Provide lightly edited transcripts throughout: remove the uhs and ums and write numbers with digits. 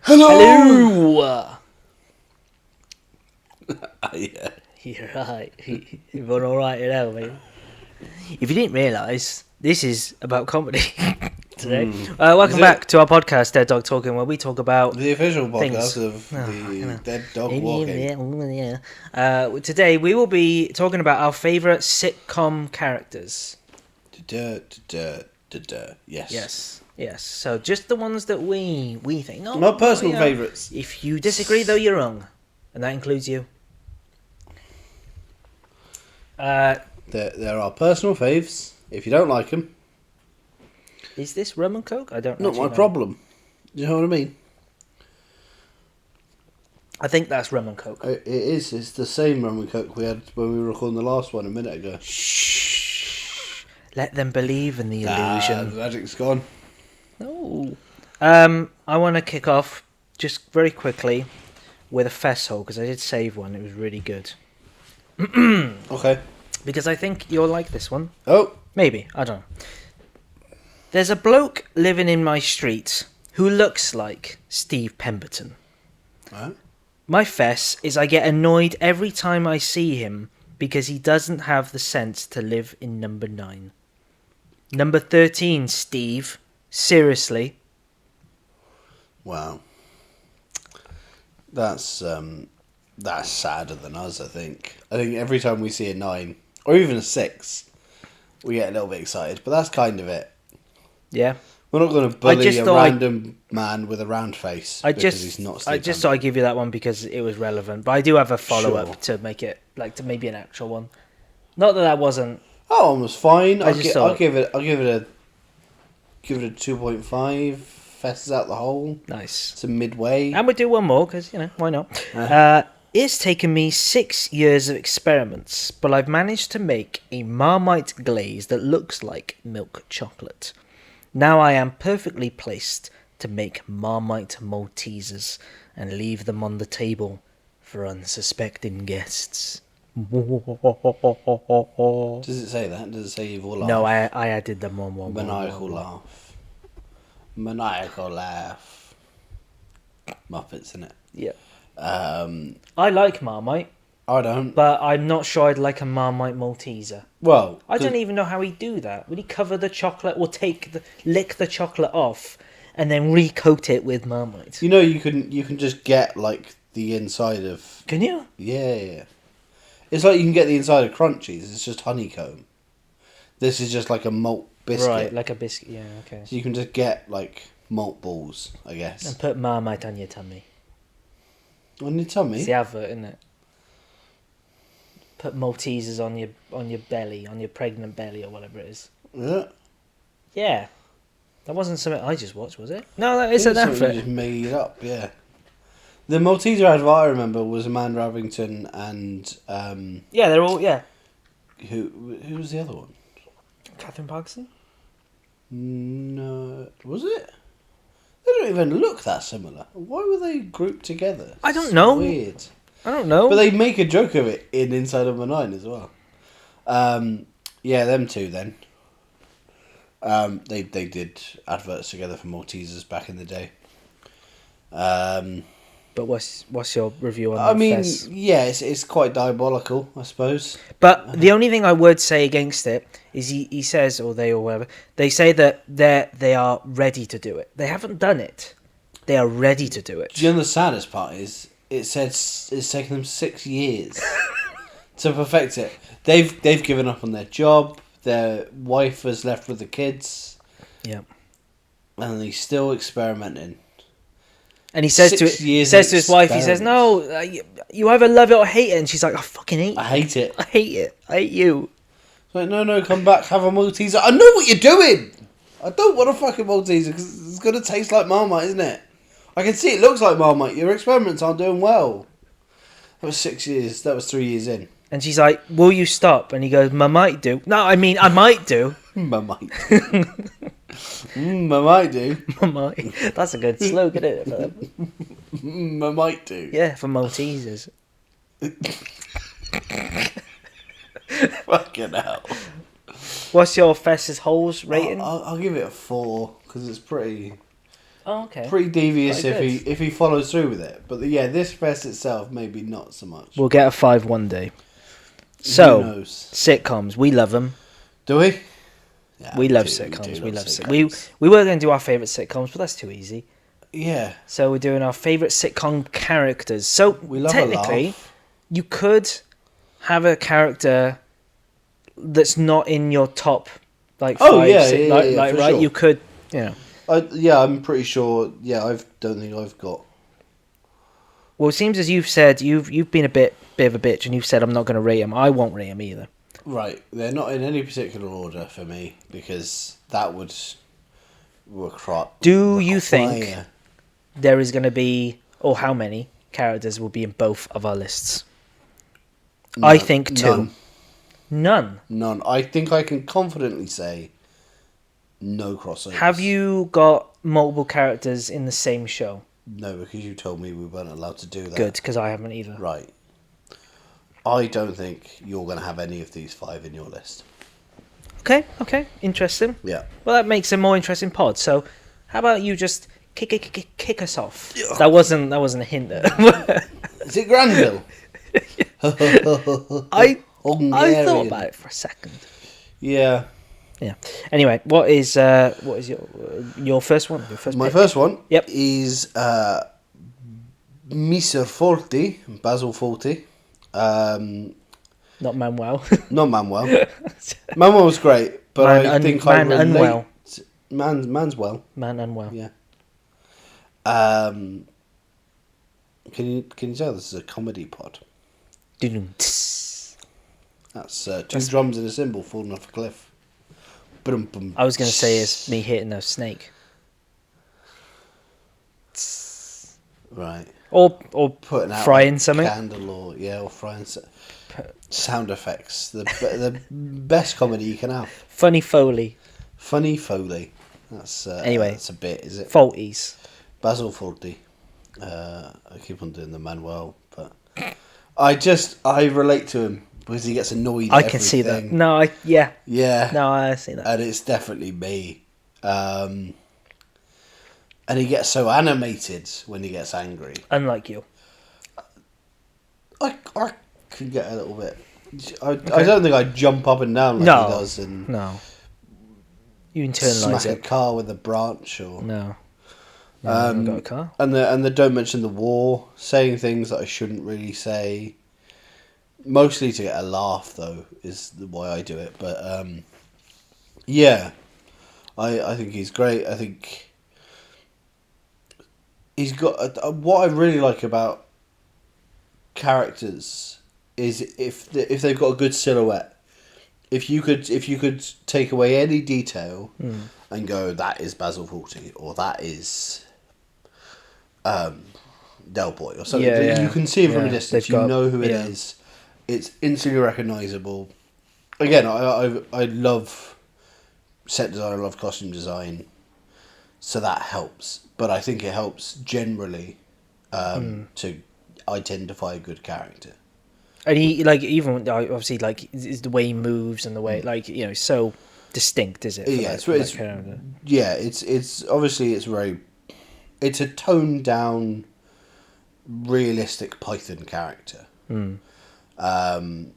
Hello. Yeah. You're right. You've done all right now, mate. If you didn't realise, this is about comedy today. Welcome back to our podcast, Dead Dog Talking, where we talk about The official things. podcast of the Dead Dog Walking. Yeah. Today we will be talking about our favourite sitcom characters. Yes. Yes. So just the ones that we think. Oh, My personal favourites. If you disagree, though, you're wrong, and that includes you. There are personal faves. If you don't like them, Is this rum and coke? I don't not actually my know. problem. Do you know what I mean? I think that's rum and coke. It is. It's the same rum and coke we had when we were recording the last one a minute ago. Shh. Let them believe in the illusion. The magic's gone. No. I want to kick off just very quickly with a festival because I did save one. It was really good. Okay. Because I think you'll like this one. Oh. Maybe. I don't know. There's a bloke living in my street who looks like Steve Pemberton. Right. My fess is I get annoyed every time I see him because he doesn't have the sense to live in number 9. Number 13, Steve. Seriously. Wow. That's sadder than us, I think. I think every time we see a 9, or even a 6, we get a little bit excited. But that's kind of it. Yeah. We're not going to bully a random man with a round face because he's not Steve I just thought I'd give you that one because it was relevant. But I do have a follow-up to make it, to maybe an actual one. Not that wasn't... That one was fine. I'll give it a 2.5. Fesses out the hole. Nice. It's a midway. And we'll do one more because, why not? It's taken me 6 years of experiments, but I've managed to make a Marmite glaze that looks like milk chocolate. Now I am perfectly placed to make Marmite Maltesers and leave them on the table for unsuspecting guests. Does it say that? Does it say evil laugh? No, I added them one. Maniacal laugh. Maniacal laugh. Muppets, innit? Yeah. I like Marmite. I don't. But I'm not sure I'd like a Marmite Malteser. Well, I don't even know how he'd do that. Would he cover the chocolate or lick the chocolate off and then recoat it with Marmite? You know, you can just get like the inside of. Can you? Yeah. It's like you can get the inside of Crunchies. It's just honeycomb. This is just like a malt biscuit. Right, like a biscuit. Yeah, okay. So you can just get like malt balls, I guess. And put Marmite on your tummy. On your tummy? It's the advert, isn't it? Put Maltesers on your belly, on your pregnant belly or whatever it is. Yeah. Yeah. That wasn't something I just watched, was it? No, that is an something advert. you just made up, yeah. The Malteser advert I remember was Amanda Ravington and Yeah, they're all who was the other one? Catherine Parkinson? No, was it? They don't even look that similar. Why were they grouped together? I don't know. Weird. I don't know. But they make a joke of it in Inside Number 9 as well. Yeah, them two then. They did adverts together for Maltesers back in the day. But what's your review on that? I mean, Fez? yeah, it's quite diabolical, I suppose. But the only thing I would say against it is he says, or they or whatever, they say that they are ready to do it. They haven't done it. They are ready to do it. Do you know the saddest part is it says it's taken them 6 years to perfect it. They've given up on their job. Their wife has left with the kids. Yeah. And he's still experimenting. And he says to his wife, he says, "No, you either love it or hate it." And she's like, "I fucking hate it. I hate it. I hate it. I hate you." It's like, no, come back, have a Malteser. I know what you're doing. I don't want a fucking Malteser because it's going to taste like Marmite, isn't it? I can see it looks like Marmite. Your experiments aren't doing well. That was 6 years. That was 3 years in. And she's like, "Will you stop?" And he goes, "I might do." No, I mean, I might do. Marmite. I might do. Might. That's a good slogan, isn't it? I might do. Yeah, for Maltesers. Fucking hell. What's your Fess's Holes rating? I'll give it a 4 because it's pretty. Oh, okay. Pretty devious Quite if he follows through with it. But yeah, this fest itself maybe not so much. We'll get a 5 one day. Who So, knows? sitcoms, we love them. Do we? Yeah, We love do sitcoms. We love sitcoms. we were going to do our favourite sitcoms, but that's too easy. Yeah. So we're doing our favourite sitcom characters. So We love a technically, laugh. you could have a character that's not in your top like Oh, five. yeah, Like for right, sure. you could, you know. I'm pretty sure. Yeah, I don't think I've got. Well, it seems as you've said you've been a bit of a bitch, and you've said I'm not going to rate them. I won't rate them either. Right, they're not in any particular order for me because that would require. Do you think there is going to be, or how many characters will be in both of our lists? I think 2. None. None. I think I can confidently say no crossovers. Have you got multiple characters in the same show? No, because you told me we weren't allowed to do that. Good, because I haven't either. Right. I don't think you're going to have any of these 5 in your list. Okay, interesting. Yeah. Well, that makes a more interesting pod. So, how about you just kick us off? That wasn't a hint. Is it Granville? I Hungarian. thought about it for a second. Yeah. Yeah. Anyway, what is your first one? Your first My pick? first one Yep. is Mr. Forti, Basil Forti. Not Manuel. Not Manuel. Manuel was great, but I think I relate. Unwell. Man's well. Man unwell. Yeah. Can you tell this is a comedy pod? Doo-doo-ts. That's two drums and a cymbal falling off a cliff. Brum-bum. I was going to say it's me hitting a snake. Right. Or Putting out frying like something. Candle or frying sound effects. The best comedy you can have. Funny Foley. Funny Foley. That's Anyway. That's a bit, is it? Faulties. Basil Fawlty. I keep on doing the Manuel, but I relate to him because he gets annoyed. I At can see that. everything. No, Yeah. No, I see that. And it's definitely me. And he gets so animated when he gets angry. Unlike you. I can get a little bit. I don't think I jump up and down like No. he does and No. You internalise smack a it. car with a branch or. No. No, I haven't got a car. And the don't mention the war, saying things that I shouldn't really say. Mostly to get a laugh, though, is why I do it. But yeah, I think he's great. I think he's got what I really like about characters is if they've got a good silhouette. If you could take away any detail and go, that is Basil Fawlty or that is Del Boy or something. Yeah. You can see it from a Yeah, distance. they've You got- know who it yeah. is. It's instantly recognisable. Again, I love set design. I love costume design. So that helps. But I think it helps generally to identify a good character. And he, like, even, obviously, like, is the way he moves and the way, like, you know, so distinct, is it? Yeah, for that character? it's obviously it's a toned down, realistic Python character. And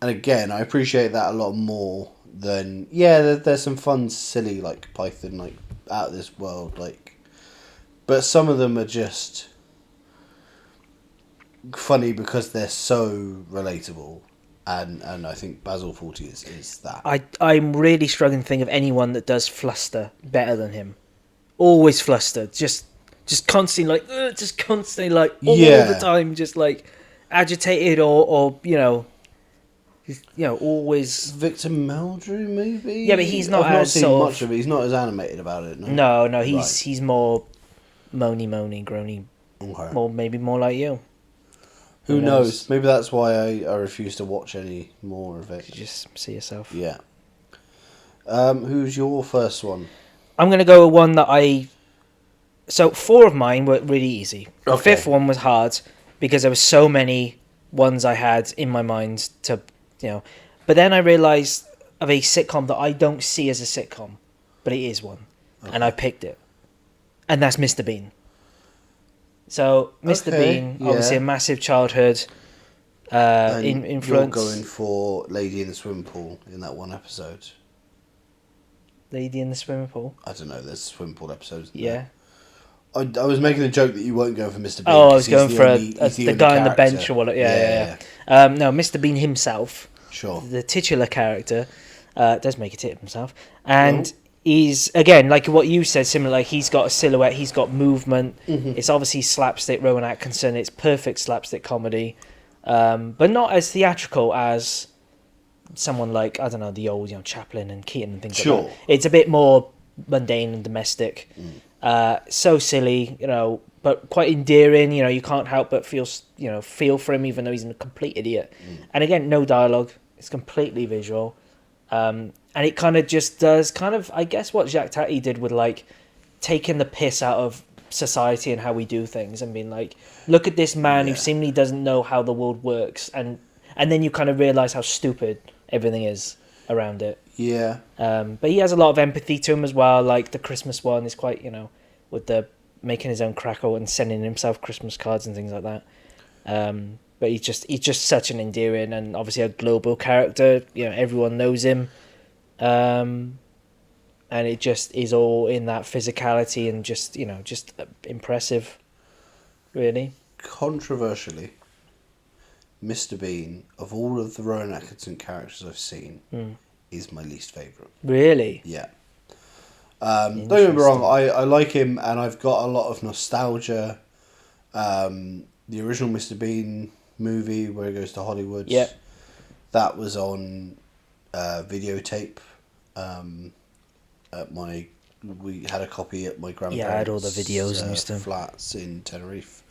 again, I appreciate that a lot more than there's some fun, silly like Python, like out of this world, like, but some of them are just funny because they're so relatable. And I think Basil Fawlty is that. I'm really struggling to think of anyone that does fluster better than him. Always flustered, just constantly like, all the time, just like agitated or always. Victor Meldrew, maybe. Yeah, but he's not I've not as seen sort much of it. He's not as animated about it. No, he's Right. he's more moany, groany, Okay. maybe more like you. Who knows? Maybe that's why I refuse to watch any more of it. You just see yourself. Yeah. Who's your first one? I'm gonna go with one that So 4 of mine were really easy. The Okay. 5th one was hard because there were so many ones I had in my mind to, But then I realised of a sitcom that I don't see as a sitcom, but it is one, and I picked it. and that's Mr. Bean. So Mr. Okay, Bean, yeah. obviously a massive childhood And influence. you're going for Lady in the Swimming Pool in that one episode. Lady in the Swimming Pool. I don't know. There's swimming pool episodes. Yeah. I was making a joke that you weren't going for Mr. Bean. Oh, I was going for he's the only guy on the character. bench or what? Yeah. No, Mr. Bean himself, Sure. the titular character, does make a tit of himself, and No. he's again like what you said, similar. Like he's got a silhouette, he's got movement. Mm-hmm. It's obviously slapstick Rowan Atkinson. It's perfect slapstick comedy, but not as theatrical as someone like, I don't know, the old Chaplin and Keaton and things Sure. like that. It's a bit more mundane and domestic. So silly, but quite endearing. You can't help but feel for him, even though he's a complete idiot. And again, no dialogue. It's completely visual. And it kind of just does I guess what Jacques Tati did with like taking the piss out of society and how we do things and being like, look at this man who seemingly doesn't know how the world works, and then you kind of realize how stupid everything is around it. Yeah. But he has a lot of empathy to him as well. Like the Christmas one is quite, with the making his own crackle and sending himself Christmas cards and things like that. But he's just such an endearing and obviously a global character. Everyone knows him, and it just is all in that physicality and just impressive, really. Controversially, Mr. Bean, of all of the Rowan Atkinson characters I've seen, is my least favourite. Really? Yeah. Don't get me wrong, I like him and I've got a lot of nostalgia. The original Mr. Bean movie where he goes to Hollywood, that was on videotape. We had a copy at my grandparents' I had all the videos and stuff. flats in Tenerife.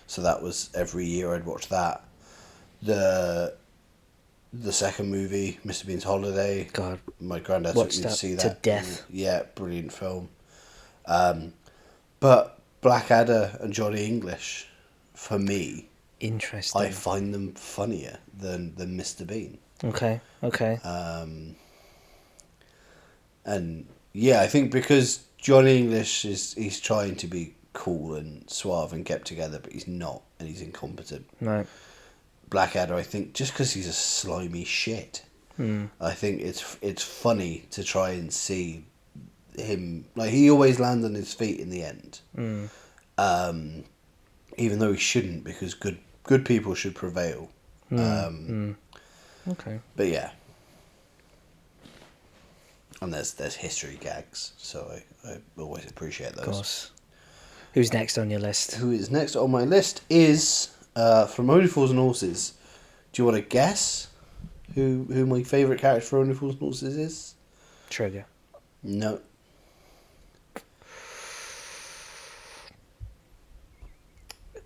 So that was every year I'd watch that. The second movie, Mr. Bean's Holiday. God, my granddad took me to see that to death. Yeah, brilliant film. But Blackadder and Johnny English, for me, interesting. I find them funnier than Mr. Bean. Okay. And yeah, I think because Johnny English he's trying to be cool and suave and kept together, but he's not, and he's incompetent. Right. Blackadder, I think, just because he's a slimy shit, I think it's funny to try and see him, like, he always lands on his feet in the end, even though he shouldn't, because good people should prevail. Okay. But yeah, and there's history gags, so I always appreciate those. Of course. Who's next on your list? Who is next on my list is from Only Fools and Horses. Do you want to guess who my favourite character for Only Fools and Horses is? Trigger. No.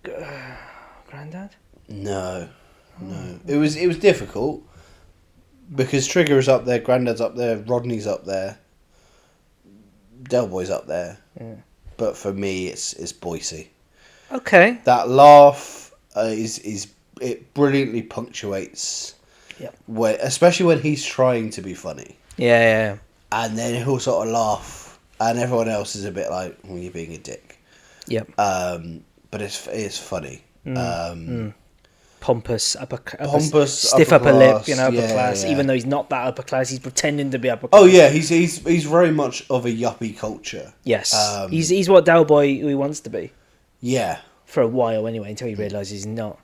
Grandad? No. It was difficult because Trigger is up there, Grandad's up there, Rodney's up there, Del Boy's up there. Yeah. But for me, it's Boise. Okay. That laugh it brilliantly punctuates. Yep. Especially when he's trying to be funny. Yeah. And then he'll sort of laugh, and everyone else is a bit like, "Well, you're being a dick." Yep. But it's funny. Pompous, upper stiff upper lip, class, upper class. yeah. Even though he's not that upper class, he's pretending to be upper class. Oh yeah, he's very much of a yuppie culture. Yes, he's what Del Boy who he wants to be. Yeah. For a while anyway, until he realises he's not.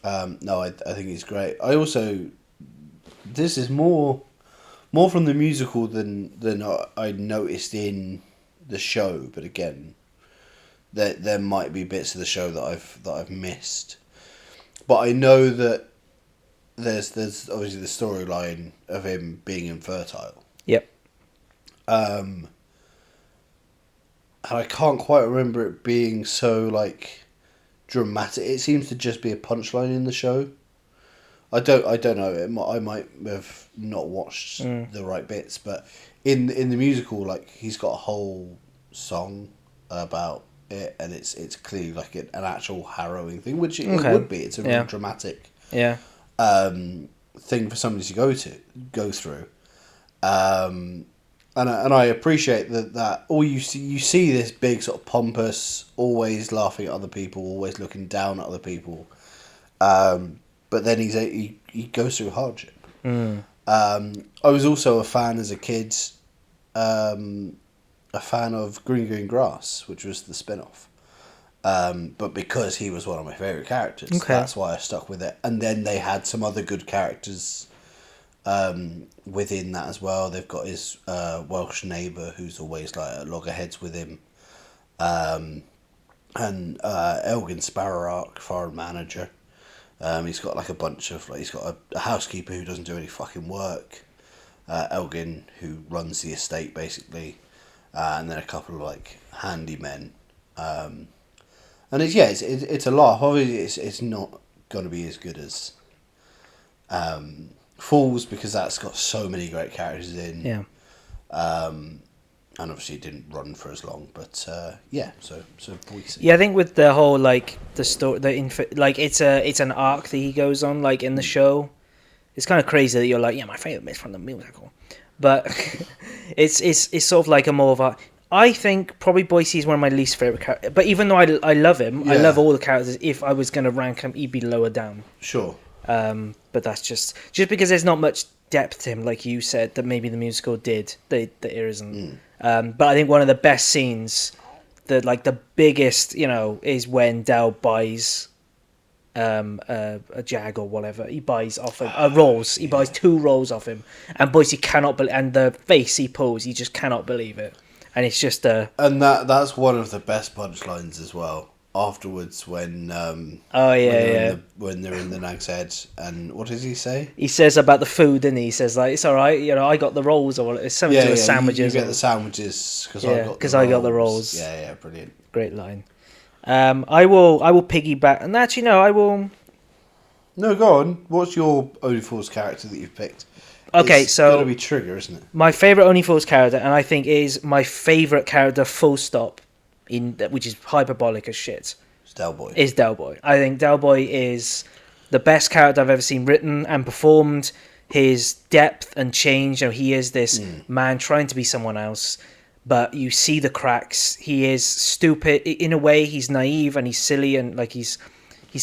No, I think he's great. I also, this is more from the musical than I noticed in the show. But again, there might be bits of the show that I've missed. But I know that there's obviously the storyline of him being infertile. Yep. And I can't quite remember it being so like dramatic. It seems to just be a punchline in the show. I don't know. I might have not watched the right bits, but in the musical, like, he's got a whole song about it, and it's clearly like an actual harrowing thing, which it would be. It's a real dramatic thing for somebody to go through. And I appreciate that all you see this big sort of pompous, always laughing at other people, always looking down at other people. But then he goes through hardship. I was also a fan as a kid, a fan of Green Grass, which was the spin-off. But because he was one of my favourite characters, that's why I stuck with it. And then they had some other good characters within that as well. They've got his Welsh neighbour who's always like at loggerheads with him. And Elgin Sparrowhawk, foreign manager. He's got like a bunch of he's got a housekeeper who doesn't do any fucking work. Elgin, who runs the estate basically, and then a couple of like handymen. And it's a laugh. Obviously, it's not going to be as good as Falls because that's got so many great characters in. Yeah. And obviously it didn't run for as long, but so Boise. Yeah, I think with the whole like the story, it's an arc that he goes on like in the show. It's kind of crazy that you're like, yeah, my favorite bit's from the musical, but it's sort of like a more of a. I think probably Boise is one of my least favorite characters, but even though I love him, I love all the characters. If I was going to rank him, he'd be lower down. Sure. But that's just because there's not much depth to him, like you said, that maybe the musical did. That there isn't. But I think one of the best scenes, the biggest, is when Del buys a Jag or whatever. He buys off him rolls. He buys 2 rolls off him, and Boise cannot believe. And the face he pulls, he just cannot believe it. And it's just and that's one of the best punchlines as well. Afterwards, when when they're in the Nag's Head, and what does he say? He says about the food, and he says like it's all right, I got the rolls, or it's something to do with sandwiches. You get the sandwiches because I got the rolls. Yeah, brilliant. Great line. I will piggyback, and actually no, I will. No, go on. What's your Only Fools character that you've picked? Okay, it's so got to be Trigger, isn't it? My favorite Only Fools character, and I think is my favorite character, full stop, which is hyperbolic as shit. It's Del Boy. Is Del Boy. I think Del Boy is the best character I've ever seen written and performed. His depth and change. He is this man trying to be someone else, but you see the cracks. He is stupid in a way. He's naive and he's silly and like he's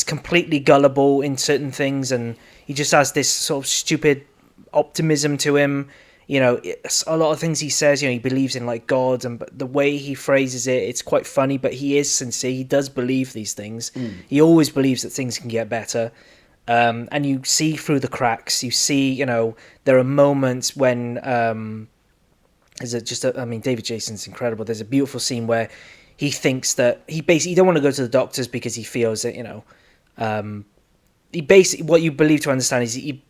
completely gullible in certain things, and he just has this sort of stupid optimism to him. A lot of things he says, he believes in like God, but the way he phrases it, it's quite funny, but he is sincere. He does believe these things. He always believes that things can get better. And you see through the cracks. You see, there are moments when David Jason's incredible. There's a beautiful scene where he thinks that he don't want to go to the doctors because he feels that, he basically, what you believe to understand is he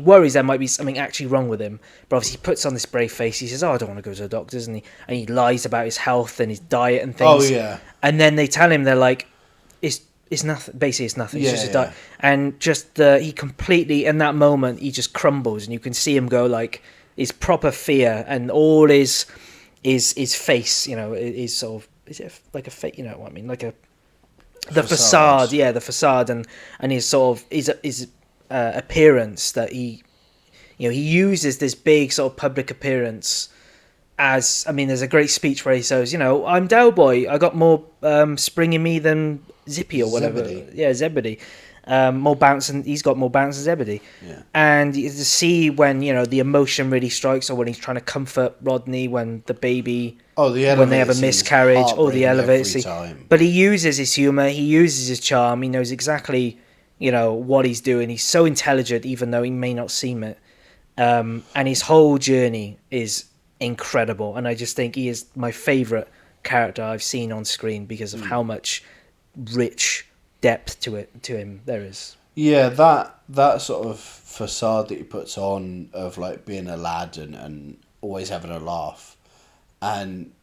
worries there might be something actually wrong with him, but obviously he puts on this brave face. He says, "Oh, I don't want to go to the doctors," and he lies about his health and his diet and things. Oh yeah. And then they tell him, they're like, "It's nothing. Basically, it's nothing. It's just a diet." And just he completely in that moment he just crumbles, and you can see him go like his proper fear and all his face. Is sort of is it like a face? You know what I mean? Like the facade, the facade, and his sort of his appearance that he uses this big sort of public appearance as. There's a great speech where he says, "I'm Del Boy. I got more spring in me than Zippy or whatever." Zebedee. Yeah, Zebedee. More bounce, and he's got more bounce than Zebedee. Yeah. And to see when the emotion really strikes, or when he's trying to comfort Rodney when the baby. Oh, the when they have a miscarriage, or the elevator. Time. But he uses his humor, he uses his charm. He knows exactly, what he's doing. He's so intelligent, even though he may not seem it. And his whole journey is incredible. And I just think he is my favorite character I've seen on screen because of how much rich depth to him there is. Yeah, that sort of facade that he puts on of like being a lad and always having a laugh. And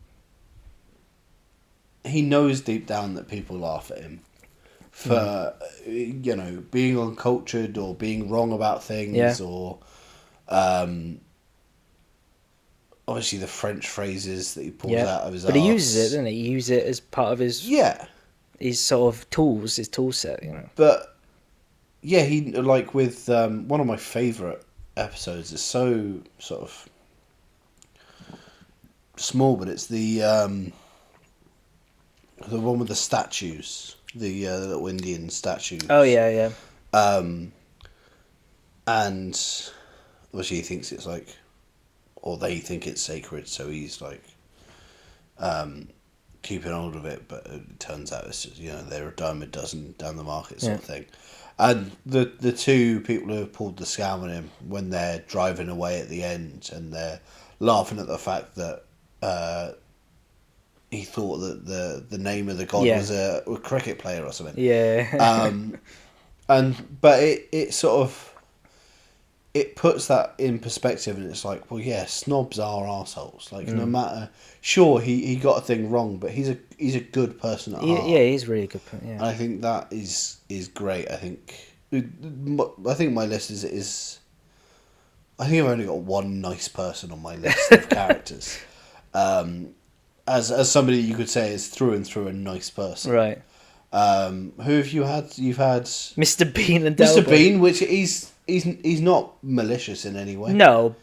he knows deep down that people laugh at him for, being uncultured or being wrong about things or obviously the French phrases that he pulls out of his arse. But he uses it, doesn't he? He uses it as part of his his sort of tools, his tool set, But yeah, he like with one of my favourite episodes is so sort of small, but it's the one with the statues, the little Indian statues. Oh yeah, yeah. And obviously he thinks it's like, or they think it's sacred, so he's like keeping hold of it, but it turns out it's just, they're a dime a dozen down the market sort of thing. And the two people who have pulled the scam on him, when they're driving away at the end and they're laughing at the fact that he thought that the name of the god was a cricket player or something. Yeah. But it sort of, it puts that in perspective, and it's like, well, yeah, snobs are arseholes. Like, no matter, sure, he got a thing wrong, but he's a good person at heart. Yeah, he's really good. Yeah. And I think that is great. I think my list is. I think I've only got one nice person on my list of characters. As somebody you could say is through and through a nice person. Right. Who have you had? You've had Mr. Bean and Mr. Delboy. Bean, which he's not malicious in any way. No.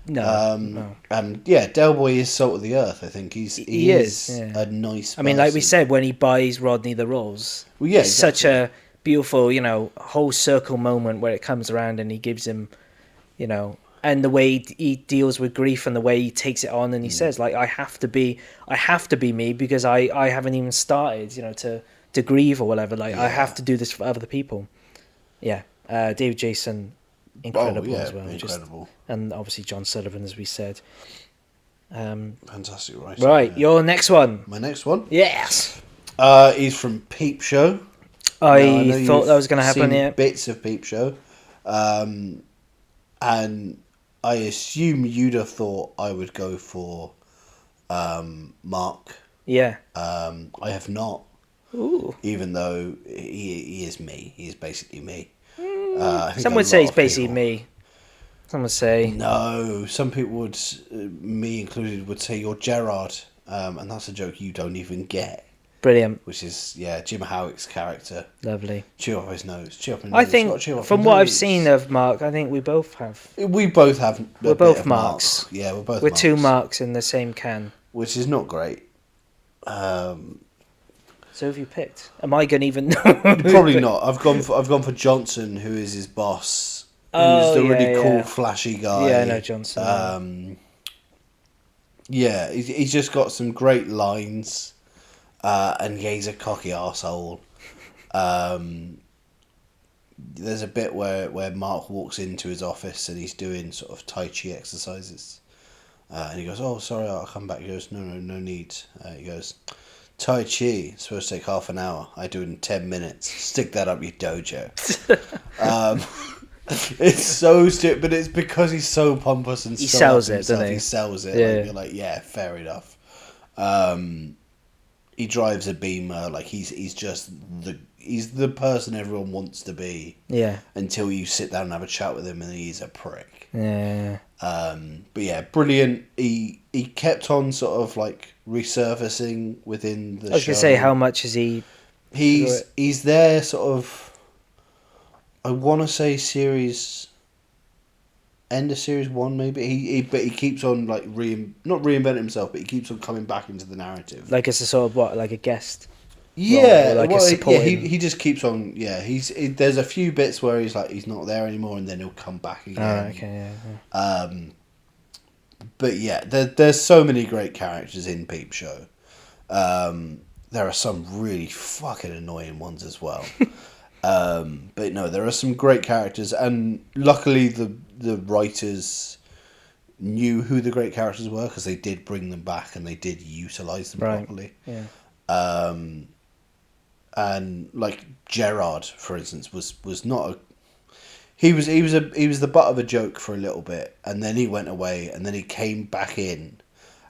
And yeah, Del Boy is salt of the earth. I think he is a nice person. I mean, like we said, when he buys Rodney the rose, well, yeah, it's such a beautiful, whole circle moment where it comes around and he gives him, and the way he deals with grief and the way he takes it on, and he says, like, I have to be me because I haven't even started, to grieve or whatever. Like, I have to do this for other people. Yeah, David Jason, incredible as well. Incredible. And obviously John Sullivan, as we said. Fantastic writing. Right, your next one. My next one? Yes. He's from Peep Show. I thought that was going to happen, seen yeah. bits of Peep Show. And I assume you'd have thought I would go for Mark. Yeah. I have not. Ooh. Even though he is me. He is basically me. Some would say he's basically me. Some would say... No, some people would, me included, would say you're Gerard. And that's a joke you don't even get. Brilliant. Which is, Jim Howick's character. Lovely. Chew up his nose. Chew up his nose. I think, from what I've seen of Mark, I think we both have. We both have. We're both Marks. Mark. Yeah, we're both We're Marks. two Marks in the same can. Which is not great. So have you picked? Am I going to even know? Probably not. I've gone for Johnson, who is his boss. Who's the really cool, flashy guy. Yeah, I know Johnson. Yeah, he's just got some great lines. And he's a cocky arsehole. There's a bit where Mark walks into his office and he's doing sort of Tai Chi exercises. And he goes, "Oh, sorry, I'll come back." He goes, No need. He goes, "Tai Chi, it's supposed to take half an hour. I do it in 10 minutes. Stick that up your dojo." It's so stupid, but it's because he's so pompous and he so sells up it, doesn't himself, he? he sells it. Yeah. Like, you're like, yeah, fair enough. He drives a Beamer, like he's just the person everyone wants to be. Yeah. Until you sit down and have a chat with him, and he's a prick. Yeah. But yeah, brilliant. He kept on sort of like resurfacing within the show. I was going to say, how much is he? He's there sort of. I want to say end of series 1 maybe. But he keeps on like not reinventing himself, but he keeps on coming back into the narrative. Like it's a sort of like a guest. Yeah, like a supporting... he just keeps on. Yeah, there's a few bits where he's like he's not there anymore, and then he'll come back again. Oh, okay, yeah. But yeah, there's so many great characters in Peep Show. There are some really fucking annoying ones as well. But no, there are some great characters, and luckily the writers knew who the great characters were, because they did bring them back and they did utilize them properly. Yeah. And like Gerard, for instance, was not a. He was the butt of a joke for a little bit, and then he went away, and then he came back in,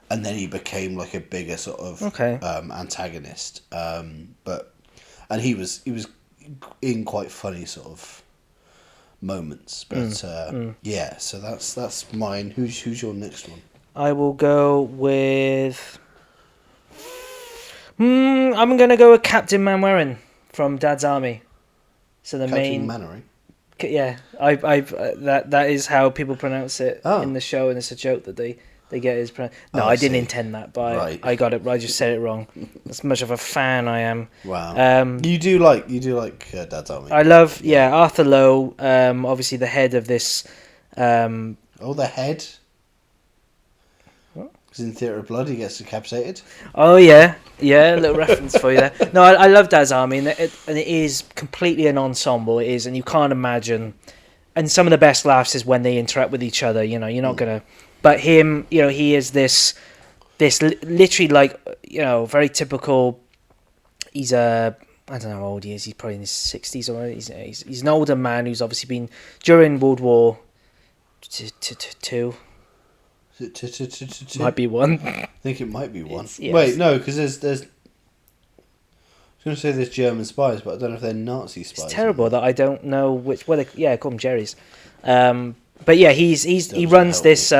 and then he became like a bigger sort of antagonist. And he was in quite funny sort of moments, but yeah. So that's mine. Who's your next one? I will go with. I'm gonna go with Captain Manwaring from Dad's Army. So the Captain Manwaring. Yeah, that is how people pronounce it in the show, and it's a joke that they They get his. No, Oh, I didn't see. intend that, but Right. I got it. I just said it wrong. As much of a fan I am. Wow. You do like Dad's Army. I love Arthur Lowe. Obviously the head of this. Oh, the head. What? Because in Theatre of Blood he gets decapitated. Oh yeah, a little reference for you there. No, I love Dad's Army, and it is completely an ensemble. It is, and you can't imagine. And some of the best laughs is when they interact with each other. You know, you're not gonna. But him, you know, he is this literally like, you know, very typical. He's I don't know how old he is. He's probably in his 60s or he's an older man who's obviously been during World War Two. Might be one. I think it might be one. Yes. Wait, no, because there's. I was going to say there's German spies, but I don't know if they're Nazi spies. It's terrible that I don't know which. Well, I call them Jerry's. But yeah, he runs this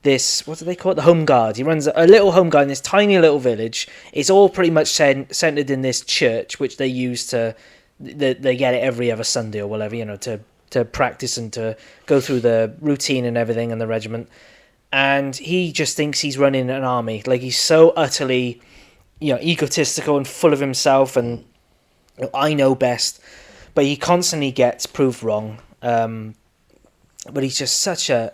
this, what do they call it? The Home Guard. He runs a little home guard in this tiny little village. It's all pretty much centered in this church, which they use to. They get it every other Sunday or whatever, you know, to practice and to go through the routine and everything and the regiment. And he just thinks he's running an army. Like, he's so utterly, you know, egotistical and full of himself, and you know, I know best. But he constantly gets proved wrong. But he's just such a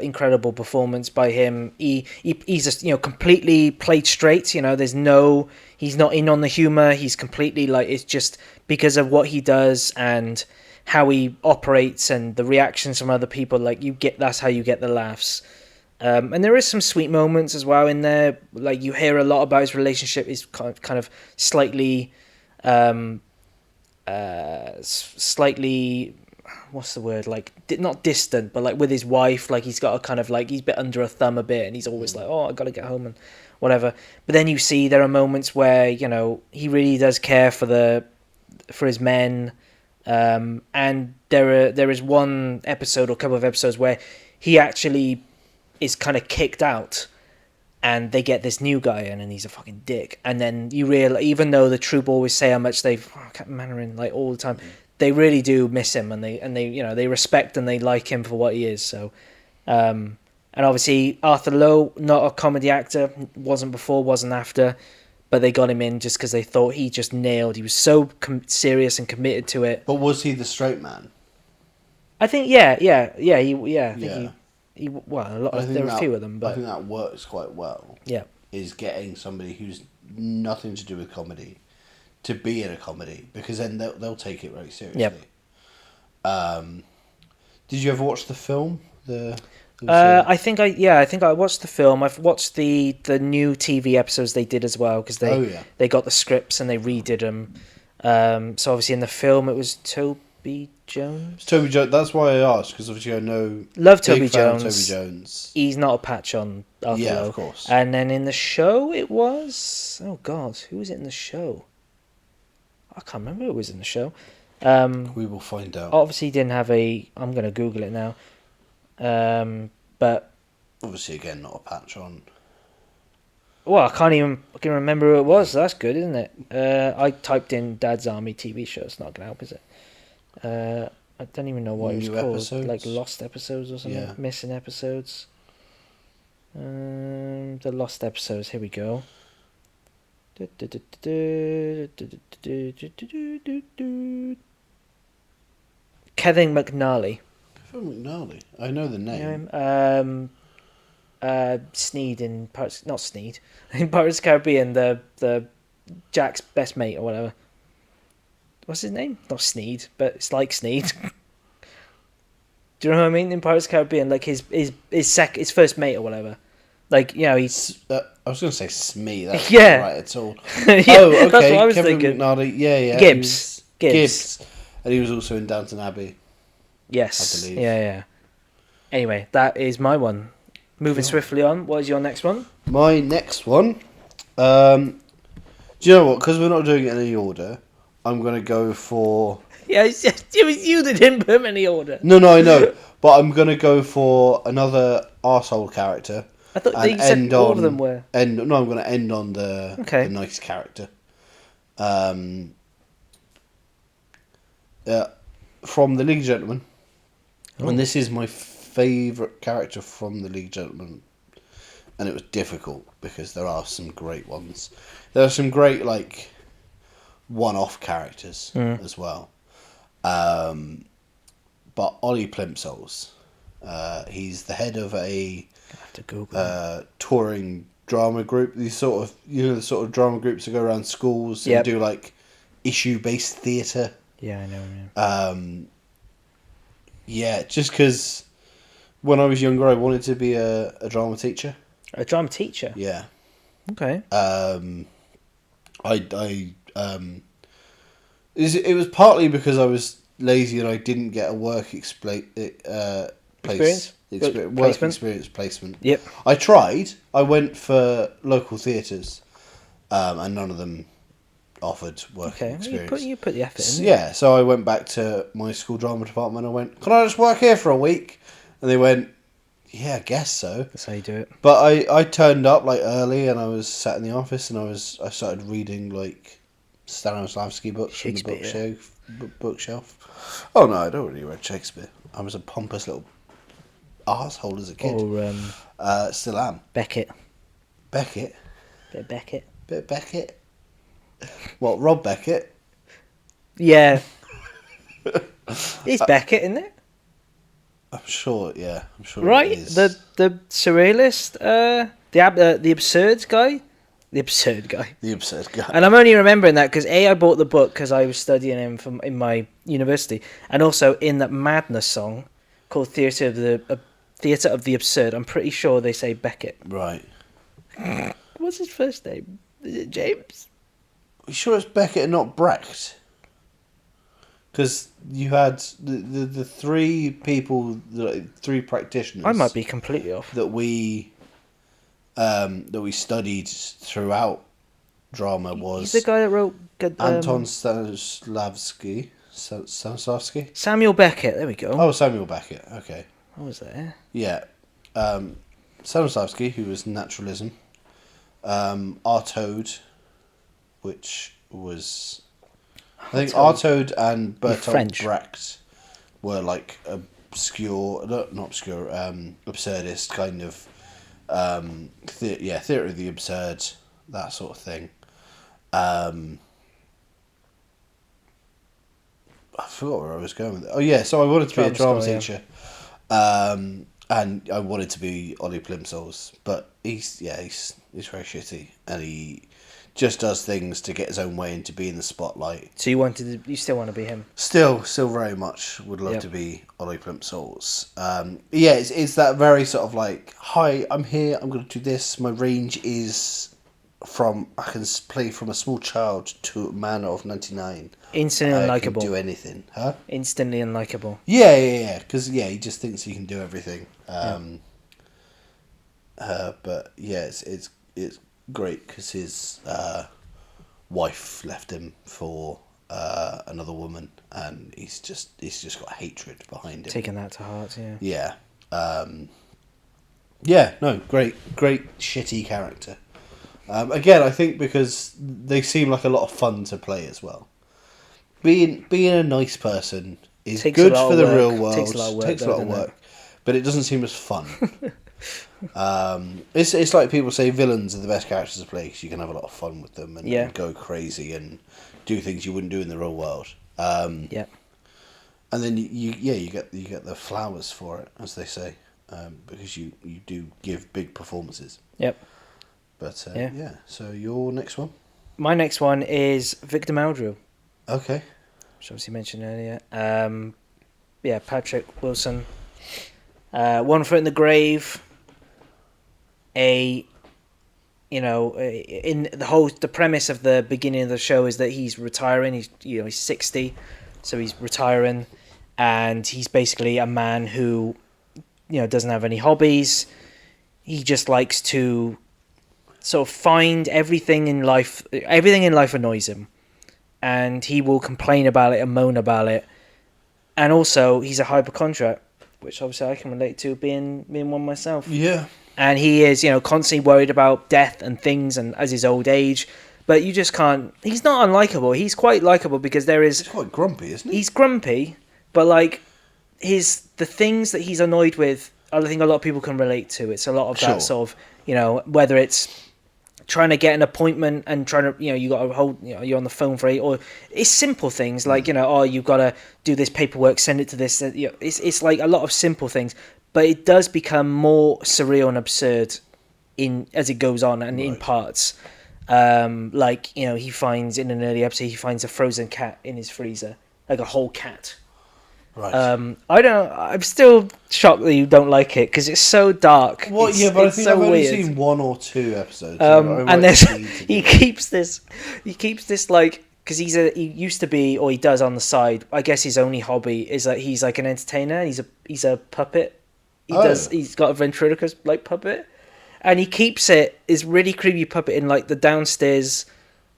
incredible performance by him. He's just, you know, completely played straight. You know, he's not in on the humor. He's completely like, it's just because of what he does and how he operates and the reactions from other people. Like, that's how you get the laughs. And there is some sweet moments as well in there. Like, you hear a lot about his relationship. He's kind of slightly, what's the word? Like, not distant, but like with his wife. Like, he's got a kind of like, he's a bit under a thumb a bit, and he's always like, oh, I got to get home and whatever. But then you see there are moments where, you know, he really does care for his men. And there is one episode or couple of episodes where he actually is kind of kicked out, and they get this new guy in, and he's a fucking dick. And then you realize, even though the troop always say how much they've kept Mandarin like all the time, they really do miss him, and they you know, they respect and they like him for what he is. So, and obviously Arthur Lowe, not a comedy actor, wasn't before, wasn't after. But they got him in just because they thought he just nailed. He was so serious and committed to it. But was he the straight man? I think, yeah. He well, there were a few of them, but I think that works quite well. Yeah, is getting somebody who's nothing to do with comedy to be in a comedy, because then they'll take it very seriously. Yep. Did you ever watch the film? I think I watched the film. I've watched the new TV episodes they did as well, because they got the scripts and they redid them. So obviously in the film it was Toby Jones. Toby Jones. That's why I asked, because obviously I know. Love Toby Jones. Toby Jones. He's not a patch on Arthur Lowe. Of course. And then in the show it was, oh god, who was it in the show? I can't remember who was in the show. We will find out. Obviously he didn't have I'm going to Google it now. But obviously, again, not a patch on. Well, I can remember who it was. So that's good, isn't it? I typed in Dad's Army TV show. It's not going to help, is it? I don't even know what it was called. Episodes? Like Lost Episodes or something? Yeah. Missing Episodes. The Lost Episodes. Here we go. Kevin McNally. Kevin McNally. I know the name. Sneed in Pirates, not Sneed in Pirates of the Caribbean. The Jack's best mate or whatever. What's his name? Not Sneed, but it's like Sneed. Do you know what I mean? In Pirates of the Caribbean, like his first mate or whatever. Like, you know, he's. I was going to say Smee. That's yeah. not right at all. Yeah, oh, okay. That's what I was Kevin thinking. McNally. Yeah. Gibbs. And he was also in Downton Abbey. Yes. I believe. Yeah. Anyway, that is my one. Moving swiftly on. What is your next one? My next one. Do you know what? Because we're not doing it in any order, I'm going to go for. Yeah, it was you that didn't put them in any order. No, I know. But I'm going to go for another arsehole character. I thought you said all of them were. I'm going to end on the nice character. From the League of Gentlemen. Oh. And this is my favourite character from the League of Gentlemen and it was difficult because there are some great ones. There are some great like one-off characters as well. But Ollie Plimsolls, he's the head of a I have to Google touring drama group. These sort of the sort of drama groups that go around schools Yep. and do like issue-based theatre. Yeah, I know. Yeah, just because when I was younger, I wanted to be a drama teacher. A drama teacher. Yeah. Okay. It was partly because I was lazy and I didn't get a work experience placement. Yep. I tried. I went for local theatres, and none of them offered work Okay. experience. You put the effort in. Yeah, so I went back to my school drama department. I went, "Can I just work here for a week?" And they went, "Yeah, I guess so." That's how you do it. But I turned up like early, and I was sat in the office, and I started reading like Stanislavski books from the bookshelf. Oh no, I'd already read Shakespeare. I was a pompous little arsehole as a kid. Or still am. Beckett. Beckett. Bit of Beckett. Bit of Beckett. What, Rob Beckett? Yeah. It's Beckett, isn't it? I'm sure. Yeah, I'm sure. Right. It is. The surrealist. The absurd guy. The absurd guy. The absurd guy. And I'm only remembering that because I bought the book because I was studying him in my university, and also in that Madness song called Theatre of the Absurd. I'm pretty sure they say Beckett. Right. What's his first name? Is it James? You sure it's Beckett and not Brecht? Because you had the three people, three practitioners. I might be completely off. That we studied throughout drama was. He's the guy that wrote Anton Stanislavski. Stanislavski? Samuel Beckett. There we go. Oh, Samuel Beckett. Okay. What was that? Yeah. Stanislavski, who was naturalism. Artaud, which was. I think Artaud and Bertolt Brecht were like absurdist kind of theatre of the absurd, that sort of thing. I forgot where I was going with it. Oh yeah, so I wanted to be a drama teacher, and I wanted to be Ollie Plimsolls, but he's very shitty, and he just does things to get his own way and to be in the spotlight. So you still want to be him? Still very much would love to be Ollie Plimsolls. Yeah, it's that very sort of like, hi, I'm here, I'm going to do this. My range is I can play from a small child to a man of 99. Instantly unlikable. Do anything, huh? Instantly unlikable. Yeah. Because he just thinks he can do everything. But yeah, it's great because his wife left him for another woman, and he's just got hatred behind him. Taking that to heart, yeah. Yeah. Yeah. No. Great. Shitty character. Again, I think because they seem like a lot of fun to play as well. Being a nice person is good for the real world. Takes a lot of work. But it doesn't seem as fun. It's like people say villains are the best characters to play because you can have a lot of fun with them and go crazy and do things you wouldn't do in the real world. Yeah. And then you get the flowers for it, as they say, because you do give big performances. Yep. But yeah. So your next one. My next one is Victor Meldrew. Okay. Which obviously mentioned earlier. Patrick Wilson. One Foot in the Grave. In the premise of the beginning of the show is that he's retiring. He's 60, so he's retiring, and he's basically a man who, doesn't have any hobbies. He just likes to sort of find everything in life. Everything in life annoys him, and he will complain about it and moan about it. And also, he's a hypochondriac, which obviously I can relate to, being one myself. Yeah. And he is, constantly worried about death and things, and as his old age. But you just can't. He's not unlikable. He's quite likable because He's quite grumpy, isn't he? He's grumpy, but the things that he's annoyed with, I think a lot of people can relate to. It's a lot of that sort of whether it's trying to get an appointment and trying to, you got to hold, you're on the phone for or it's simple things like, oh, you've got to do this paperwork, send it to this. It's like a lot of simple things, but it does become more surreal and absurd as it goes on and in parts. Like, he finds in an early episode, he finds a frozen cat in his freezer, like a whole cat. Right. I'm still shocked that you don't like it because it's so dark. Well, it's, yeah, but it's I think so I've only weird. seen 1 or 2 episodes. And there's he keeps this like, because he used to be, or he does on the side. I guess his only hobby is that he's like an entertainer. He's a puppet. He's got a ventriloquist like puppet, and he keeps his really creepy puppet in like the downstairs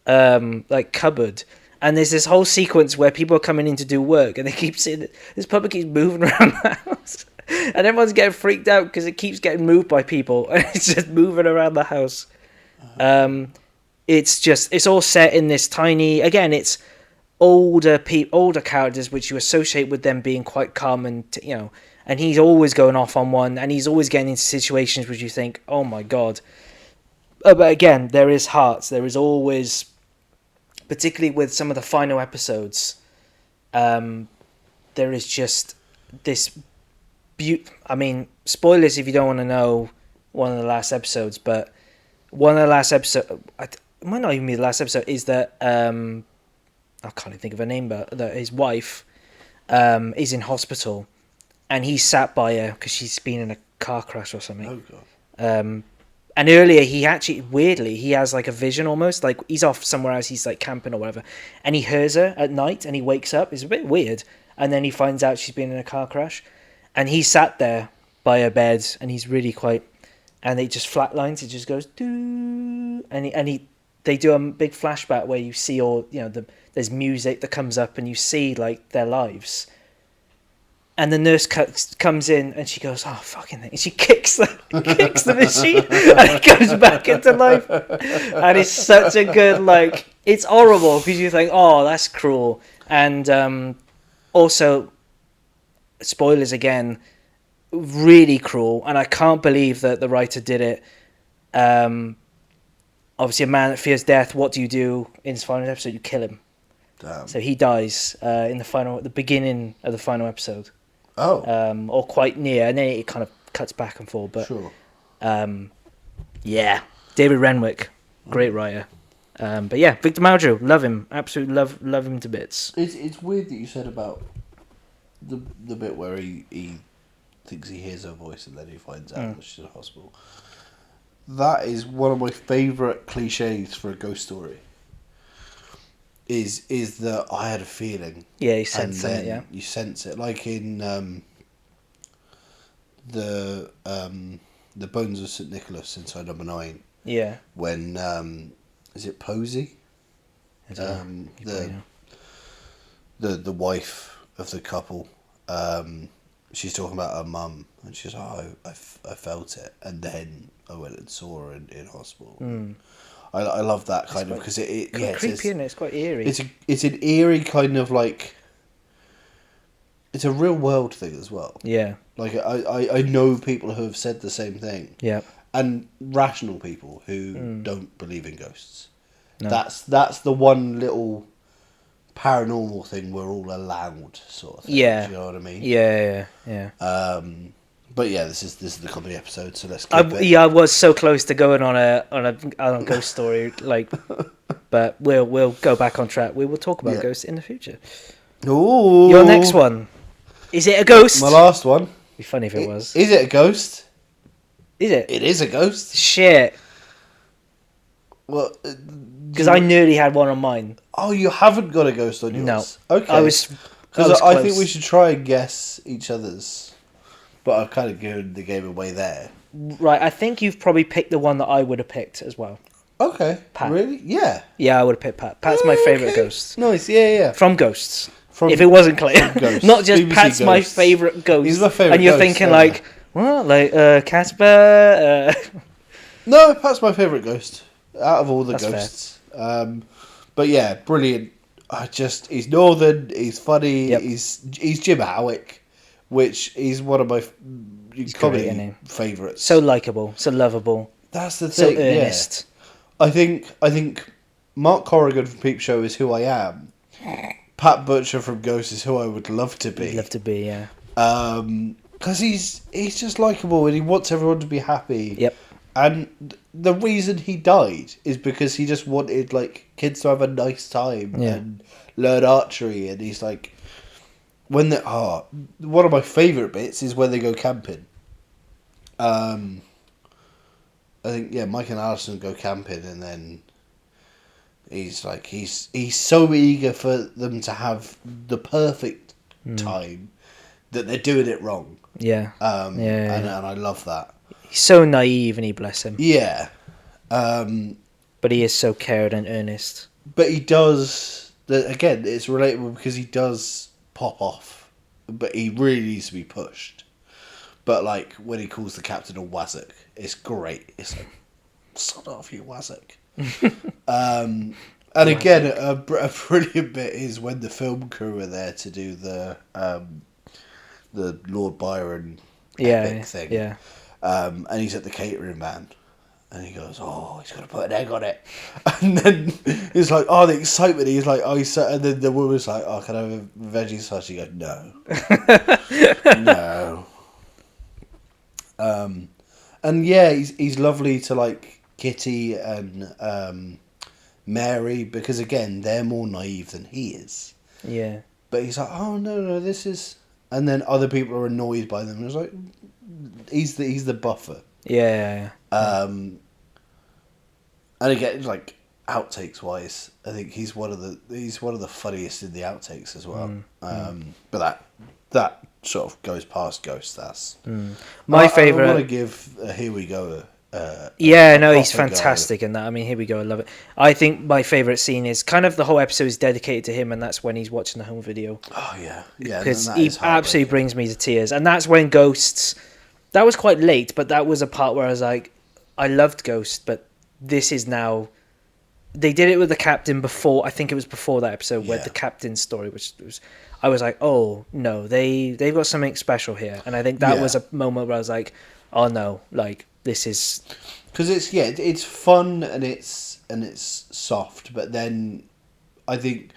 like cupboard. And there's this whole sequence where people are coming in to do work, and they keep seeing this puppet keeps moving around the house, and everyone's getting freaked out because it keeps getting moved by people, and it's just moving around the house. It's all set in this tiny. Again, it's older characters, which you associate with them being quite calm and and he's always going off on one, and he's always getting into situations which you think, oh my god. But again, there is hearts. There is always. Particularly with some of the final episodes, there is just this I mean, spoilers if you don't want to know one of the last episodes, but one of the last episodes, it might not even be the last episode, is that, I can't even think of her name, but that his wife is in hospital, and he's sat by her because she's been in a car crash or something. Oh, God. And earlier, he actually, weirdly, he has like a vision almost, like he's off somewhere else, he's like camping or whatever, and he hears her at night, and he wakes up. It's a bit weird, and then he finds out she's been in a car crash, and he sat there by her bed, and he's really quite, and it just flatlines. It just goes doo, they do a big flashback where you see all there's music that comes up, and you see like their lives. And the nurse comes in and she goes, oh, fucking thing. And she kicks the machine and it goes back into life. And it's such a good, like, it's horrible because you think, oh, that's cruel. And also, spoilers again, really cruel. And I can't believe that the writer did it. Obviously, a man that fears death, what do you do in his final episode? You kill him. Damn. So he dies at the beginning of the final episode. Oh. Or quite near, and then it kind of cuts back and forth. But Sure. Yeah, David Renwick, great writer. But yeah, Victor Maggio, love him, absolutely love him to bits. It's weird that you said about the bit where he thinks he hears her voice and then he finds out that she's in hospital. That is one of my favourite cliches for a ghost story. Is that I had a feeling. Yeah, you sense it. Yeah, you sense it, like in the Bones of St. Nicholas inside number 9. Yeah. When is it Posey? The wife of the couple. She's talking about her mum, and she's like, oh, I felt it, and then I went and saw her in hospital. I love that kind of because it's creepy, isn't it? It's quite eerie. It's an eerie kind of like. It's a real world thing as well. Yeah. Like I know people who have said the same thing. Yeah. And rational people who don't believe in ghosts. No. That's the one little paranormal thing we're all allowed, sort of thing. Yeah. Do you know what I mean? Yeah. But yeah, this is the comedy episode, so let's keep it. Yeah, I was so close to going on a ghost story, like, but we'll go back on track. We will talk about ghosts in the future. Ooh. Your next one, is it a ghost? My last one. It'd be funny if it was. Is it a ghost? Is it? It is a ghost. Shit. Well, because I nearly had one on mine. Oh, you haven't got a ghost on yours? No. Okay. I was I close. think we should try and guess each other's. But I've kind of given the game away there. Right, I think you've probably picked the one that I would have picked as well. Okay. Pat. Really? Yeah. Yeah, I would have picked Pat. Pat's my favourite ghost. Nice, yeah. From Ghosts. If it wasn't clear. Not just BBC Pat's Ghosts. My favourite ghost. He's my favourite and you're ghost, thinking like, what? Like, Casper? No, Pat's my favourite ghost. Out of all the That's ghosts. But yeah, brilliant. He's northern, he's funny, he's Jim Howick, which is one of my comedy favourites. So likeable, so lovable. That's the so thing. earnest. Yeah. I think Mark Corrigan from Peep Show is who I am. Pat Butcher from Ghost is who I would love to be. You'd love to be, yeah. Because he's just likable and he wants everyone to be happy. Yep. And the reason he died is because he just wanted like kids to have a nice time and learn archery. And he's like, one of my favourite bits is when they go camping. I think Mike and Alison go camping, and then he's like he's so eager for them to have the perfect time that they're doing it wrong. Yeah. And I love that. He's so naive, and he bless him. Yeah. But he is so cared and earnest. But he does. Again, it's relatable because he does pop off, but he really needs to be pushed. But like when he calls the captain a wazzock, it's great. It's like, sod off, you wazzock. And again, a brilliant bit is when the film crew are there to do the Lord Byron epic thing. Yeah. And he's at the catering van. And he goes, oh, he's got to put an egg on it. And then he's like, oh, the excitement. He's like, oh, and then the woman's like, oh, can I have a veggie sauce? He goes, no. No. And yeah, he's lovely to like Kitty and Mary because, again, they're more naive than he is. Yeah. But he's like, oh, no, this is... And then other people are annoyed by them. And it's like, he's the buffer. Yeah. And again, like outtakes wise, I think he's one of the funniest in the outtakes as well. But that sort of goes past Ghost. That's my favourite. I want to give Here We Go. He's fantastic in that. I mean, Here We Go, I love it. I think my favourite scene is kind of the whole episode is dedicated to him, and that's when he's watching the home video. Oh yeah. Because he absolutely brings me to tears, and that's when Ghosts. That was quite late, but that was a part where I was like, I loved Ghost, but this is now. They did it with the captain before. I think it was before that episode where the captain's story, which was, I was like, oh no, they've got something special here, and I think that was a moment where I was like, oh no, like this is because it's fun and it's soft, but then I think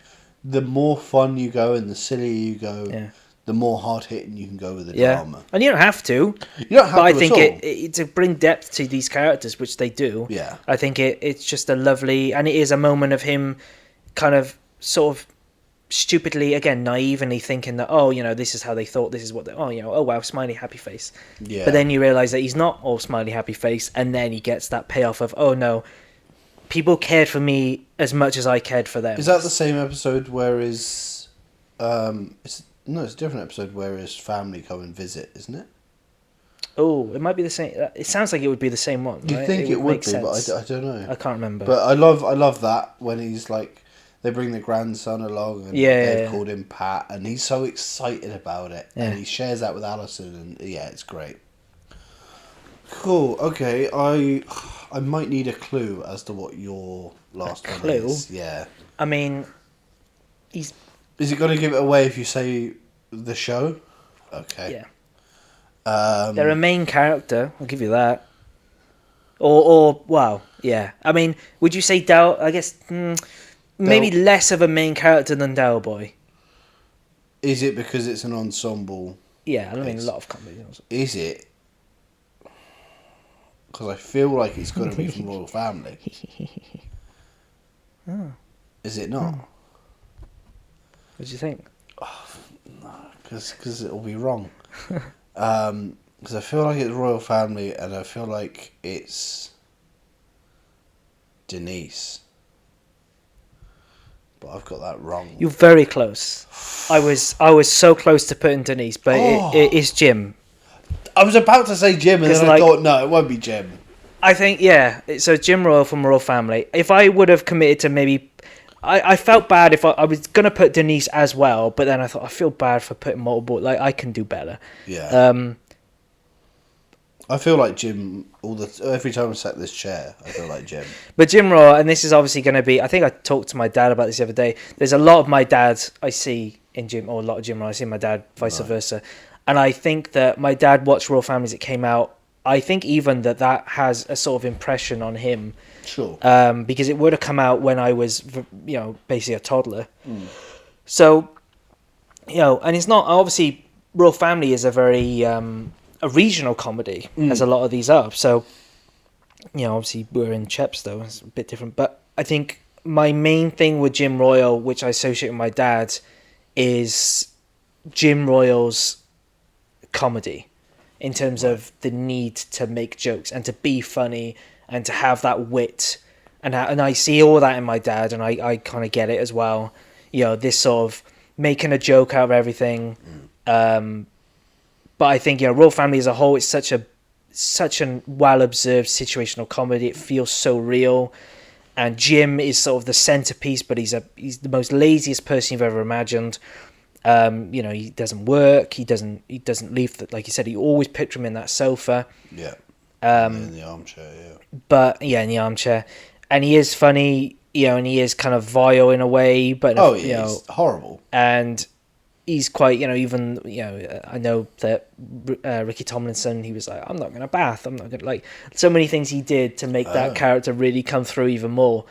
the more fun you go and the sillier you go. The more hard-hitting you can go with the drama. And you don't have to. But I think it to bring depth to these characters, which they do, I think it's just a lovely... And it is a moment of him kind of sort of stupidly, again, naively thinking that, this is how they thought, this is what they... oh wow, smiley, happy face. Yeah. But then you realise that he's not all smiley, happy face, and then he gets that payoff of, oh no, people cared for me as much as I cared for them. Is that the same episode where it's a different episode where his family come and visit, isn't it? Oh, it might be the same. It sounds like it would be the same one. You right? think it would be, sense. but I don't know. I can't remember. But I love that when he's like, they bring the grandson along and they've called him Pat, and he's so excited about it, and he shares that with Alison, and it's great. Cool. Okay, I might need a clue as to what your last one is. Yeah. I mean, he's. Is it going to give it away if you say the show? Okay. Yeah. They're a main character. I'll give you that. Or wow, yeah. I mean, would you say I guess maybe less of a main character than Del Boy. Is it because it's an ensemble? Yeah, I mean a lot of comedies. Is it? Because I feel like it's going to be from Royal Family. Is it not? What do you think? No, because it'll be wrong. Because I feel like it's Royal Family, and I feel like it's Denise. But I've got that wrong. You're very close. I was so close to putting Denise, but it is Jim. I was about to say Jim, and then I thought, no, it won't be Jim. I think, so Jim Royal from Royal Family. If I would have committed to maybe... I felt bad if I was going to put Denise as well, but then I thought, I feel bad for putting multiple... Like, I can do better. Yeah. I feel like Jim every time I sat in this chair. I feel like Jim. But Jim Royal, and this is obviously going to be... I think I talked to my dad about this the other day. There's a lot of my dad I see in Jim, or a lot of Jim Royal I see my dad, vice versa. And I think that my dad watched Royal Family as it came out I think even that has a sort of impression on him, Sure. because it would have come out when I was, basically a toddler. So, and it's not obviously Royal Family is a very a regional comedy, as a lot of these are. So, obviously we're in Chepstow, it's a bit different. But I think my main thing with Jim Royal, which I associate with my dad, is Jim Royal's comedy, in terms of the need to make jokes and to be funny and to have that wit, and I see all that in my dad, and I kind of get it as well. This sort of making a joke out of everything. But I think Royal Family as a whole is such a well observed situational comedy. It feels so real, and Jim is sort of the centerpiece, but he's the most laziest person you've ever imagined. He doesn't work. He doesn't leave. Like you said, you always picture him in that sofa. Yeah. In the armchair. Yeah. But in the armchair, and he is funny. And he is kind of vile in a way. But he's horrible. And he's quite. Even I know that Ricky Tomlinson. He was like, I'm not going to bath. I'm not going to, like, so many things he did to make that character really come through even more.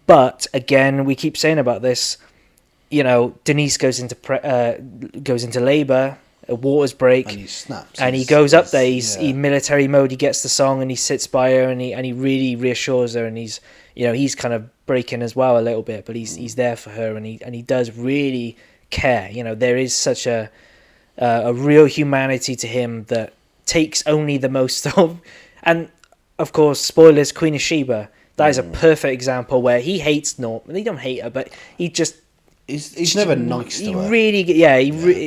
But again, we keep saying about this. Denise goes into labour, waters break, and he snaps, and he goes up there. He's in military mode. He gets the song, and he sits by her, and he really reassures her, and he's kind of breaking as well a little bit, but he's there for her, and he does really care. There is such a real humanity to him that takes only the most of, and of course, spoilers, Queen of Sheba. That is a perfect example where he hates Norm. He don't hate her, but he just. He's never nice to her.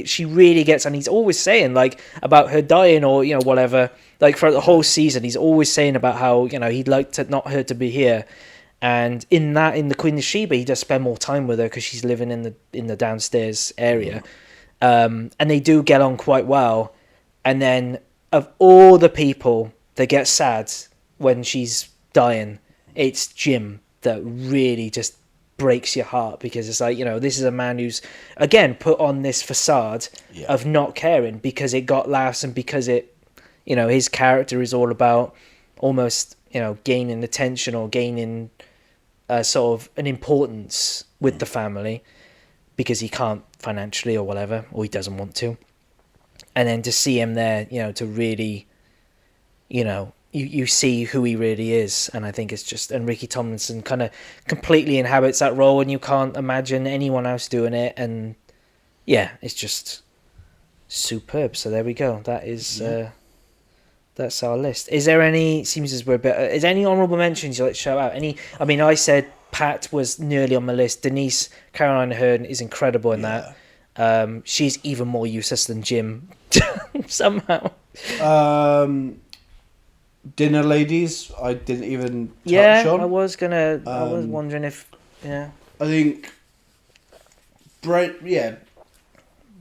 She really gets, and he's always saying, like, about her dying or whatever. Like, for the whole season, he's always saying about how he'd like to not her to be here, and in the Queen of Sheba, he does spend more time with her because she's living in the downstairs area, and they do get on quite well. And then of all the people that get sad when she's dying, it's Jim that really just breaks your heart, because it's like, this is a man who's again put on this facade of not caring because it got laughs, and because it his character is all about almost gaining attention or gaining sort of an importance with the family because he can't financially or whatever, or he doesn't want to. And then to see him there, to really you see who he really is, and I think it's just, and Ricky Tomlinson kind of completely inhabits that role, and you can't imagine anyone else doing it, and it's just superb. So there we go. That is that's our list. Is there any? Seems as we're a bit. Is there any honourable mentions you like to shout out? Any? I mean, I said Pat was nearly on my list. Denise Caroline Aherne is incredible in that. She's even more useless than Jim somehow. Dinner Ladies, I didn't even touch on. I was wondering if. I think Brent.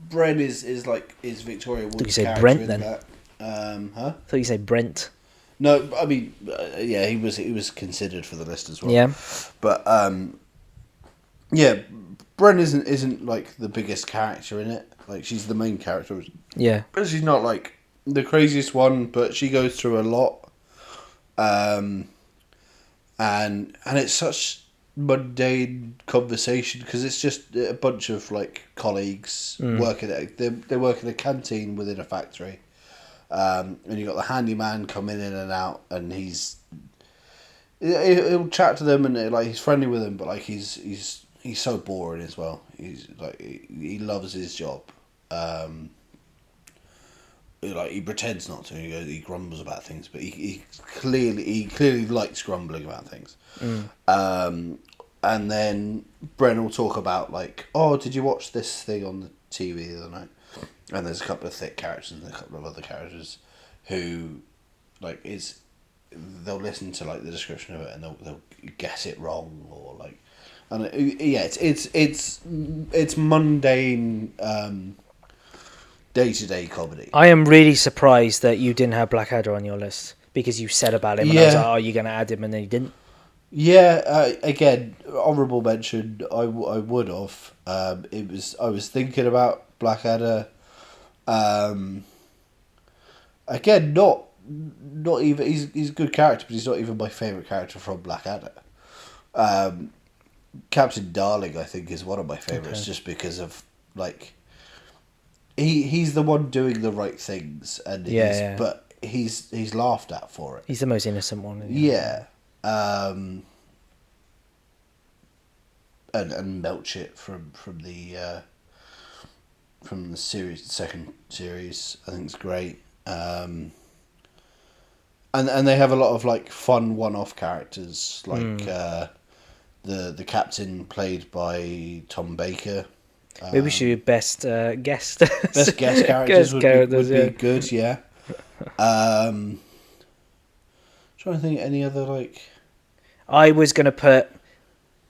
Brent is like Victoria Wood's you say character Brent in then? that. I thought you said Brent. No, I mean, he was considered for the list as well. Yeah, but Brent isn't like the biggest character in it. Like, she's the main character. Yeah, but she's not like the craziest one. But she goes through a lot. And it's such mundane conversation because it's just a bunch of like colleagues working at they work in a canteen within a factory, and you got the handyman coming in and out, and he'll chat to them, and like he's friendly with them, but like he's so boring as well. He's like he loves his job. Like, he pretends not to. He grumbles about things, but he clearly likes grumbling about things. And then Bren will talk about like, oh, did you watch this thing on the TV the other night? And there's a couple of thick characters and a couple of other characters who, like, they'll listen to like the description of it and they'll guess it wrong, or like, and it's mundane. Day-to-day comedy. I am really surprised that you didn't have Blackadder on your list, because you said about him, and I was like, oh, you're going to add him, and then you didn't. Yeah, again, honourable mention, I would have. I was thinking about Blackadder. Again, not not even he's a good character, but he's not even my favourite character from Blackadder. Captain Darling, I think, is one of my favourites, just because of like he's the one doing the right things, and but he's laughed at for it. He's the most innocent one. Isn't he? Yeah. And Melchett from the second series, I think it's great. And they have a lot of like fun one-off characters, like the captain played by Tom Baker. Maybe we should do best guest. Best guest characters would be good, yeah. Trying to think of any other like. I was gonna put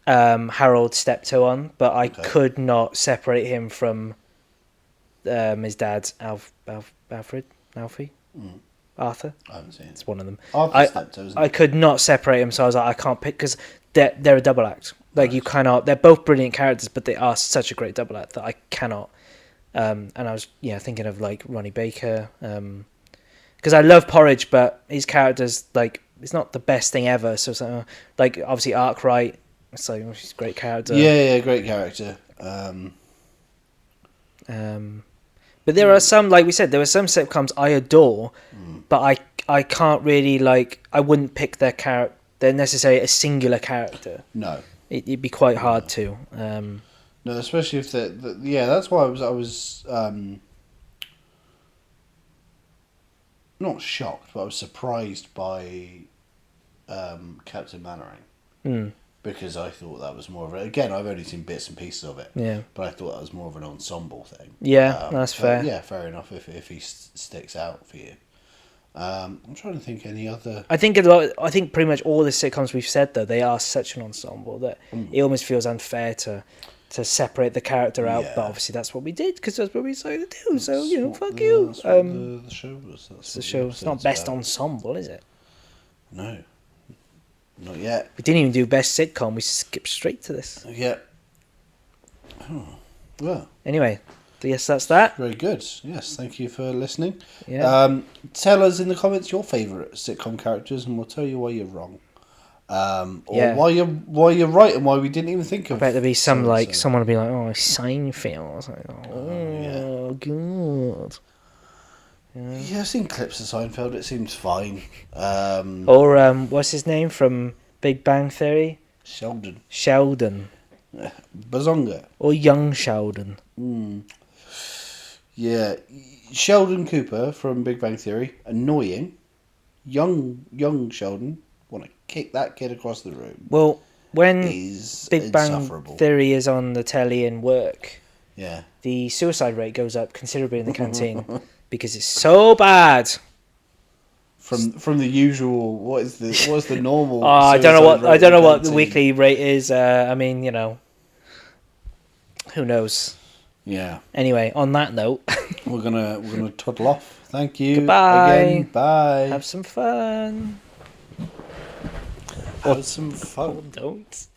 Harold Steptoe on, but I could not separate him from his dad's Alfie. Arthur. I haven't seen it. It's one of them. Arthur Steptoe, isn't it? I could not separate him, so I was like, I can't pick because they're a double act. Like you cannot. They're both brilliant characters, but they are such a great double act that I cannot. And I was thinking of like Ronnie Baker, because I love Porridge, but his character's like it's not the best thing ever. So it's like obviously Arkwright, so he's a great character. Yeah, great character. But there are some, like we said, there are some sitcoms I adore, but I can't really like. I wouldn't pick their character. They're necessarily a singular character. No, it'd be quite hard to. No, especially if that's why I was not shocked, but I was surprised by Captain Mannering. Because I thought that was more of again, I've only seen bits and pieces of it. Yeah. But I thought that was more of an ensemble thing. Yeah, that's fair. Yeah, fair enough if he sticks out for you. I'm trying to think any other. I think pretty much all the sitcoms we've said though, they are such an ensemble that it almost feels unfair to separate the character out. But obviously that's what we did because that's what we decided to do. So fuck you. That's what the show was. That's the show. It's not best ensemble, is it? No. Not yet. We didn't even do best sitcom. We skipped straight to this. Yeah. Oh, well. Anyway, yes, that's that. Very good. Yes, thank you for listening. Yeah. Tell us in the comments your favourite sitcom characters, and we'll tell you why you're wrong. Or why you're right, and why we didn't even think of. I bet there'll be someone will be like, "Oh, Seinfeld." Oh, good. Yeah, I've seen clips of Seinfeld. It seems fine. Or what's his name from Big Bang Theory? Sheldon. Bazonga. Or young Sheldon. Yeah, Sheldon Cooper from Big Bang Theory. Annoying. Young Sheldon. Want to kick that kid across the room. Well, when Big Bang insufferable. Theory is on the telly and work, yeah, the suicide rate goes up considerably in the canteen. Because it's so bad. From the usual, what's the normal? I don't know what the weekly rate is. I mean, who knows? Yeah. Anyway, on that note, we're gonna toddle off. Thank you. Goodbye. Again. Bye. Have some fun. Have some fun. Don't.